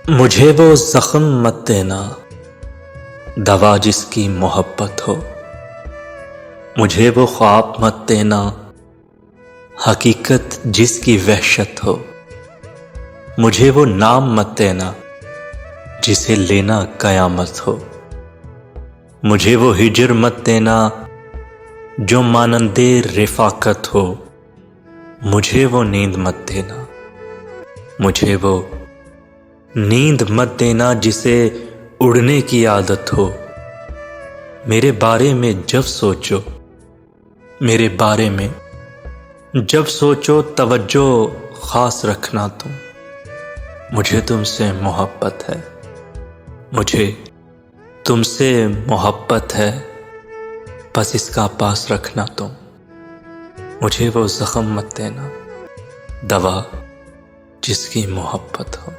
मुझे वो जख्म मत देना, दवा जिसकी मोहब्बत हो। मुझे वो ख्वाब मत देना, हकीकत जिसकी वहशत हो। मुझे वो नाम मत देना, जिसे लेना कयामत हो। मुझे वो हिजर मत देना, जो मानंदे रिफाकत हो। मुझे वो नींद मत देना, मुझे वो नींद मत देना जिसे उड़ने की आदत हो। मेरे बारे में जब सोचो, मेरे बारे में जब सोचो, तवज्जो खास रखना तुम। मुझे तुमसे मोहब्बत है, मुझे तुमसे मोहब्बत है, बस इसका पास रखना तुम। मुझे वो जख्म मत देना, दवा जिसकी मोहब्बत हो।